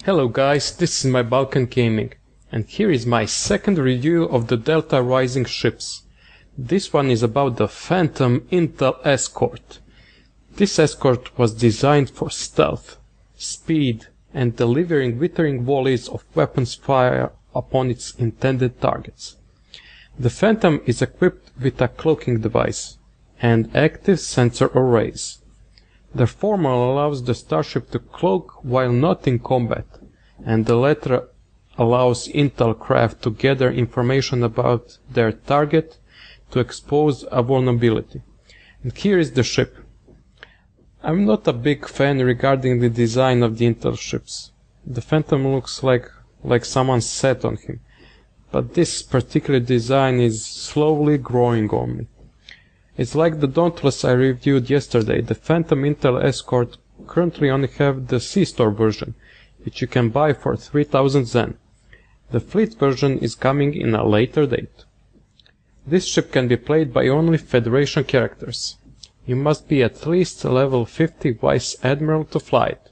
Hello guys, this is my Balkan Gaming, and here is my second review of the Delta Rising ships. This one is about the Phantom Intel Escort. This escort was designed for stealth, speed, and delivering withering volleys of weapons fire upon its intended targets. The Phantom is equipped with a cloaking device and active sensor arrays. The former allows the starship to cloak while not in combat, and the latter allows Intel craft to gather information about their target to expose a vulnerability. And here is the ship. I'm not a big fan regarding the design of the Intel ships. The Phantom looks like someone sat on him, but this particular design is slowly growing on me. It's like the Dauntless I reviewed yesterday. The Phantom Intel Escort currently only have the C-Store version, which you can buy for 3000 Zen. The Fleet version is coming in a later date. This ship can be played by only Federation characters. You must be at least level 50 Vice Admiral to fly it.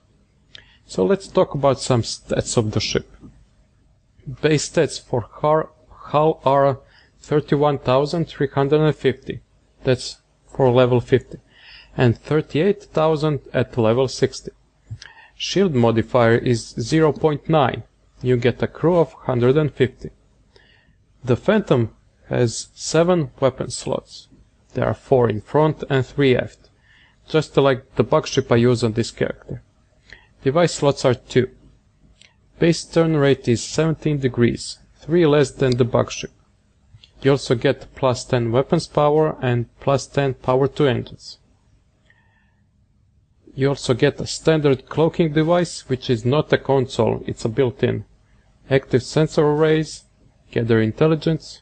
So let's talk about some stats of the ship. Base stats for hull are 31,350. That's for level 50, and 38,000 at level 60. Shield modifier is 0.9. You get a crew of 150. The Phantom has 7 weapon slots. There are 4 in front and 3 aft, just like the bug ship I use on this character. Device slots are 2. Base turn rate is 17 degrees, 3 less than the bug ship. You also get plus 10 weapons power and plus 10 power to engines. You also get a standard cloaking device, which is not a console, it's a built-in. Active sensor arrays, gather intelligence,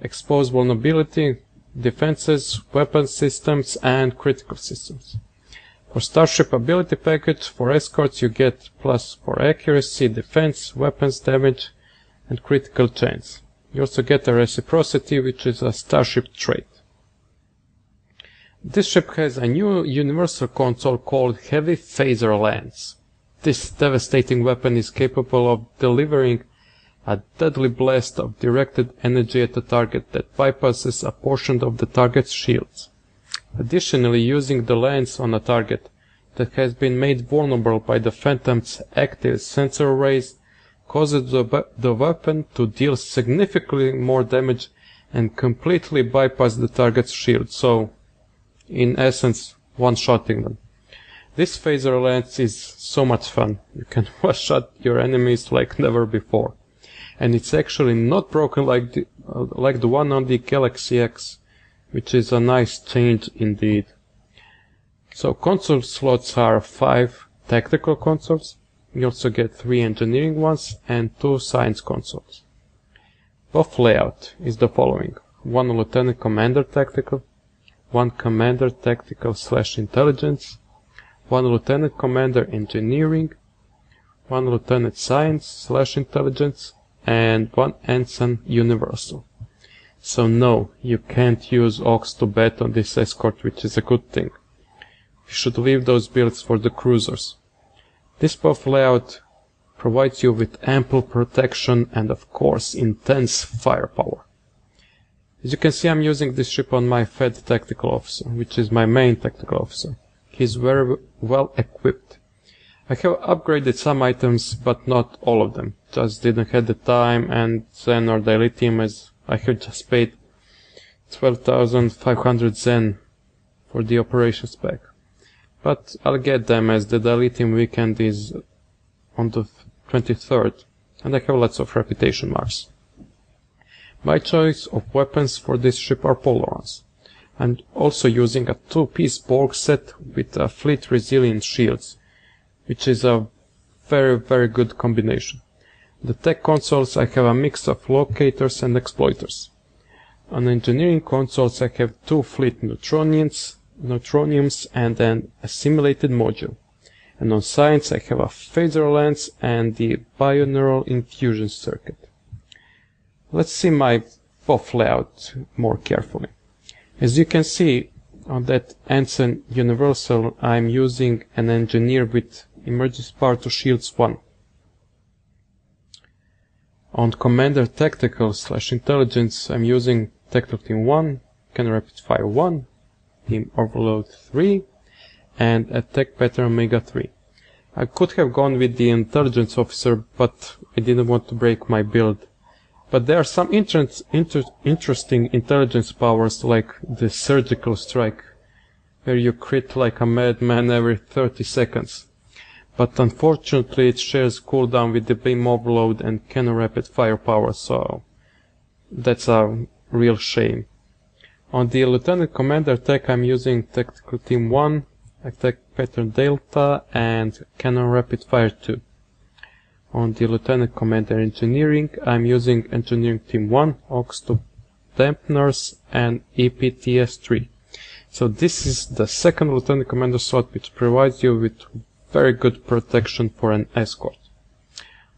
expose vulnerability, defenses, weapon systems, and critical systems. For Starship ability package, for escorts you get plus for accuracy, defense, weapons damage, and critical chance. You also get a reciprocity, which is a Starship trait. This ship has a new universal console called Heavy Phaser Lance. This devastating weapon is capable of delivering a deadly blast of directed energy at a target that bypasses a portion of the target's shields. Additionally, using the lance on a target that has been made vulnerable by the Phantom's active sensor arrays causes the weapon to deal significantly more damage and completely bypass the target's shield, so in essence one-shotting them. This phaser lance is so much fun. You can one-shot your enemies like never before, and it's actually not broken like the one on the Galaxy X, which is a nice change indeed. So console slots are 5 tactical consoles. You also get 3 engineering ones and 2 science consoles. Buff layout is the following: 1 Lieutenant Commander Tactical, 1 Commander Tactical / Intelligence, 1 Lieutenant Commander Engineering, 1 Lieutenant Science / Intelligence, and 1 Ensign Universal. So no, you can't use Aux to bet on this escort, which is a good thing. You should leave those builds for the cruisers. This buff layout provides you with ample protection and of course intense firepower. As you can see, I'm using this ship on my Fed Tactical Officer, which is my main Tactical Officer. He's very well equipped. I have upgraded some items, but not all of them. Just didn't have the time and Zen or Dilithium, as I have just paid 12,500 Zen for the operations pack. But I'll get them as the Dilithium weekend is on the 23rd, and I have lots of reputation marks. My choice of weapons for this ship are Polarons. I'm also using a 2-piece Borg set with a fleet resilient shields, which is a very good combination. The tech consoles I have a mix of locators and exploiters. On engineering consoles I have 2 fleet neutroniums and an assimilated module. And on science I have a phaser lance and the binaural infusion circuit. Let's see my buff layout more carefully. As you can see on that Ensign Universal, I'm using an engineer with emergency power to shields 1, On Commander Tactical / Intelligence, I'm using Tactical Team 1, Can Rapid Fire 1, Team Overload 3, and Attack Pattern Omega 3. I could have gone with the Intelligence Officer, but I didn't want to break my build. But there are some interesting intelligence powers, like the Surgical Strike, where you crit like a madman every 30 seconds. But unfortunately it shares cooldown with the Beam Overload and Cannon Rapid Fire power, so that's a real shame. On the Lieutenant Commander tech, I'm using Tactical Team 1, Attack Pattern Delta, and Cannon Rapid Fire 2. On the Lieutenant Commander Engineering, I'm using Engineering Team 1, Aux2 Dampeners, and EPTS 3. So this is the second Lieutenant Commander slot, which provides you with very good protection for an escort.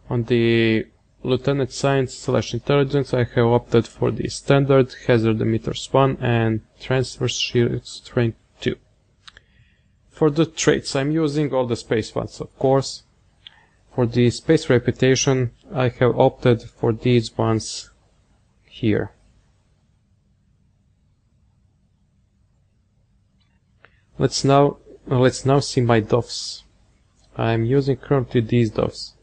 On the Lieutenant Science / Intelligence, I have opted for the Standard Hazard Emitters 1 and Transverse Shield Strength 2. For the traits, I'm using all the space ones, of course. For the space reputation, I have opted for these ones here. Let's now see my doves. I'm using currently these doves.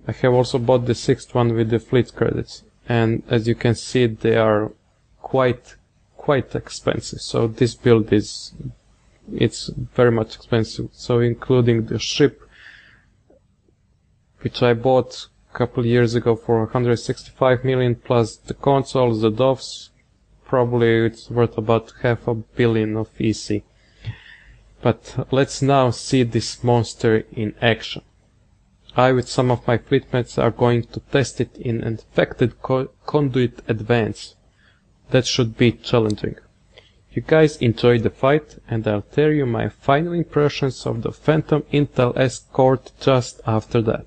I have also bought the sixth one with the fleet credits, and as you can see, they are quite expensive. So this build it's very much expensive. So including the ship, which I bought a couple years ago for 165 million, plus the consoles, the doves, probably it's worth about $500 million of EC. But let's now see this monster in action. I, with some of my fleetmates, are going to test it in Infected Conduit Advance. That should be challenging. You guys enjoy the fight, and I'll tell you my final impressions of the Phantom Intel Escort just after that.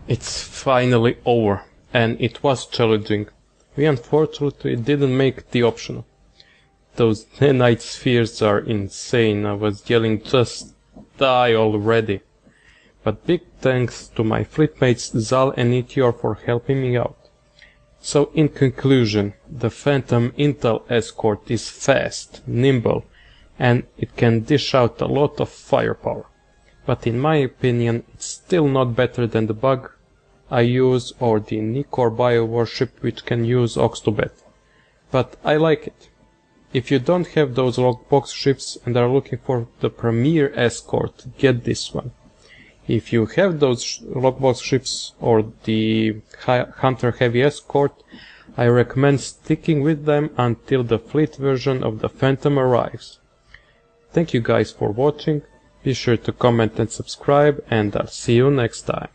It's finally over, and it was challenging. We unfortunately didn't make the optional. Those nanite spheres are insane. I was yelling, just die already. But big thanks to my fleetmates Zal and Meteor for helping me out. So in conclusion, the Phantom Intel Escort is fast, nimble, and it can dish out a lot of firepower. But in my opinion, it's still not better than the Bug I use or the Nikor biowarship which can use Ox2Bet. But I like it. If you don't have those lockbox ships and are looking for the premier Escort, get this one. If you have those lockbox ships or the Hunter Heavy Escort, I recommend sticking with them until the fleet version of the Phantom arrives. Thank you guys for watching, be sure to comment and subscribe, and I'll see you next time.